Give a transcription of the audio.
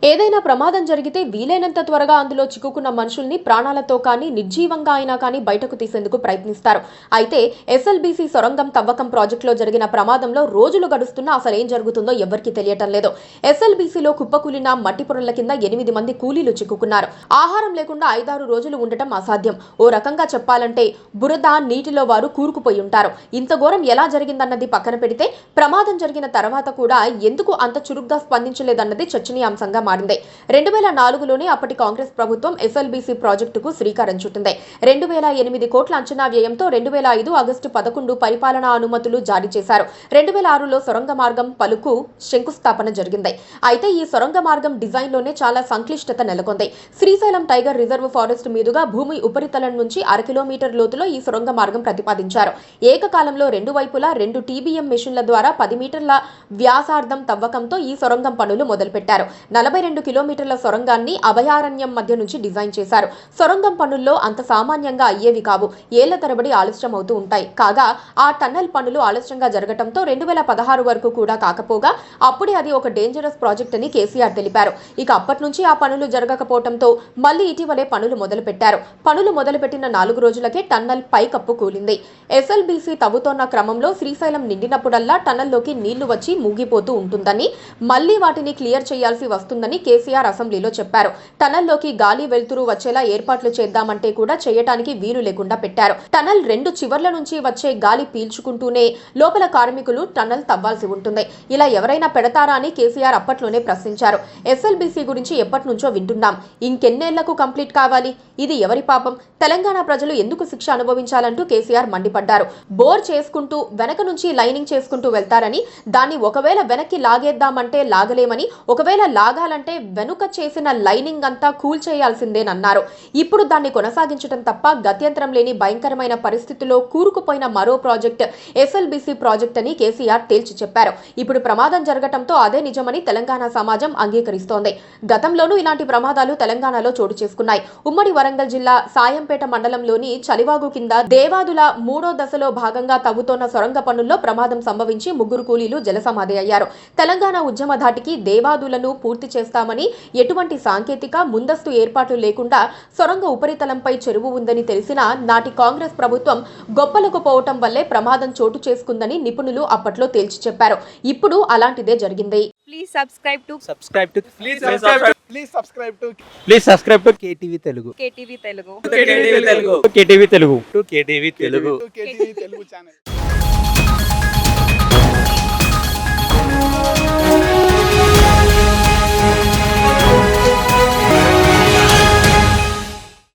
ఏదైనా ప్రమాదం జరిగితే వీలైనంత త్వరగా అందులో చిక్కుకున్న మనుషుల్ని ప్రాణాలతో కానీ నిర్జీవంగా అయినా కానీ బయటకు తీసేందుకు ప్రయత్నిస్తారు. అయితే ఎస్ఎల్బీసీ సొరంగం తవ్వకం ప్రాజెక్టులో జరిగిన ప్రమాదంలో రోజులు గడుస్తున్నా అసలేం జరుగుతుందో ఎవరికీ తెలియటం లేదు. ఎస్ఎల్బీసీలో కుప్పకూలిన మట్టి పొరల కింద 8 మంది కూలీలు చిక్కుకున్నారు. ఆహారం లేకుండా 5-6 రోజులు ఉండటం అసాధ్యం. ఓ రకంగా చెప్పాలంటే బురద నీటిలో వారు కూరుకుపోయి ఉంటారు. ఇంత ఘోరం ఎలా జరిగిందన్నది పక్కన పెడితే ప్రమాదం జరిగిన తర్వాత కూడా ఎందుకు అంత చురుగ్గా స్పందించలేదన్నది చర్చనీయాంశంగా మారింది. 2004లోనే అప్పటి కాంగ్రెస్ ప్రభుత్వం ఎస్ఎల్బీసీ ప్రాజెక్టుకు శ్రీకారం చుట్టింది. 2008 కోట్ల అంచనా వ్యయంతో 2005 ఆగస్టు 11 పరిపాలనా అనుమతులు జారీ చేశారు. 2006లో సొరంగ మార్గం పలుకు శంకుస్థాపన జరిగింది. అయితే ఈ సొరంగ మార్గం డిజైన్లోనే చాలా సంక్లిష్టత నెలకొంది. శ్రీశైలం టైగర్ రిజర్వ్ ఫారెస్ట్ మీదుగా భూమి ఉపరితలం నుంచి 1/2 కిలోమీటర్ లోతులో ఈ సొరంగ మార్గం ప్రతిపాదించారు. ఏకకాలంలో 2 వైపులా 2 టీబీఎం మెషిన్ల ద్వారా 10 మీటర్ల వ్యాసార్థం తవ్వకంతో ఈ సొరంగం పనులు మొదలుపెట్టారు. 42 కిలోమీటర్ల సొరంగాన్ని అభయారణ్యం మధ్య నుంచి డిజైన్ చేశారు. సొరంగం పనుల్లో అంత సామాన్యంగా అయ్యేవి కావు. ఏళ్ల తరబడి ఆలస్యం అవుతూ ఉంటాయి. కాగా ఆ టన్నెల్ పనులు ఆలస్యంగా జరగడంతో 2016 వరకు కూడా కాకపోగా అప్పుడే అది ఒక డేంజరస్ ప్రాజెక్ట్ అని కేసీఆర్ తెలిపారు. ఇక అప్పటి నుంచి ఆ పనులు జరగకపోవడంతో మళ్లీ ఇటీవలే పనులు మొదలుపెట్టారు. పనులు మొదలుపెట్టిన 4 రోజులకే టన్నెల్ పైకప్పు కూలింది. ఎస్ఎల్బీసీ తవ్వుతోన్న క్రమంలో శ్రీశైలం నిండినప్పుడల్లా టన్నెల్లోకి నీళ్లు వచ్చి మూగిపోతూ ఉంటుందని, మళ్లీ వాటిని క్లియర్ చేయాల్సి వస్తుందని కేసీఆర్ అసెంబ్లీలో చెప్పారు. టన్నెల్లోకి గాలి వెలుతురు వచ్చేలా ఏర్పాట్లు చేద్దామంటే కూడా చేయటానికి వీలు లేకుండా పెట్టారు. టన్నెల్ 2 చివర్ల నుంచి వచ్చే గాలి పీల్చుకుంటూనే లోపల కార్మికులు టన్నెల్ తవ్వాల్సి ఉంటుంది. ఇలా ఎవరైనా పెడతారా అని కేసీఆర్ అప్పట్లోనే ప్రశ్నించారు. ఎస్ఎల్బీసీ గురించి ఎప్పటి నుంచో వింటున్నాం. ఇంకెన్నేళ్లకు కంప్లీట్ కావాలి? ఇది ఎవరి పాపం? తెలంగాణ ప్రజలు ఎందుకు శిక్ష అనుభవించాలంటూ కేసీఆర్ మండిపడ్డారు. బోర్ చేసుకుంటూ వెనక నుంచి లైనింగ్ చేసుకుంటూ వెళ్తారని, దాన్ని ఒకవేళ వెనక్కి లాగేద్దామంటే లాగలేమని, ఒకవేళ లాగాలంటే వెనుక చేసిన లైనింగ్ అంతా కూల్చేయాల్సిందేనన్నారు. ఇప్పుడు దాన్ని కొనసాగించడం తప్ప గత్యంతరం లేని భయంకరమైన పరిస్థితిలో కూరుకుపోయిన మరో ప్రాజెక్ట్ ఎస్ఎల్బీసీ ప్రాజెక్ట్ అని కేసీఆర్ తేల్చి చెప్పారు. ఇప్పుడు ప్రమాదం జరగటంతో అదే నిజమని తెలంగాణ సమాజం అంగీకరిస్తోంది. గతంలోనూ ఇలాంటి ప్రమాదాలు తెలంగాణలో చోటు చేసుకున్నాయి. ఉమ్మడి వరంగల్ జిల్లా సాయంపేట మండలంలోని చలివాగు కింద దేవాదుల 3వ దశలో భాగంగా తవ్వుతోన్న సొరంగ పనుల్లో ప్రమాదం సంభవించి 3 కూలీలు జలసమాధి అయ్యారు. తెలంగాణ ఉద్యమ ధాటికి దేవాదులను పూర్తి చేస్తామని ఎటువంటి సాంకేతిక ముందస్తు ఏర్పాట్లు లేకుండా సొరంగ ఉపరితలంపై చెరువు ఉందని తెలిసినా నాటి కాంగ్రెస్ ప్రభుత్వం గొప్పలకు పోవటం వల్లే ప్రమాదం చోటు చేసుకుందని నిపుణులు అప్పట్లో తేల్చి చెప్పారు. ఇప్పుడు అలాంటిదే జరిగింది. Please subscribe to KTV Telugu. KTV Telugu. KTV Telugu. KTV Telugu channel.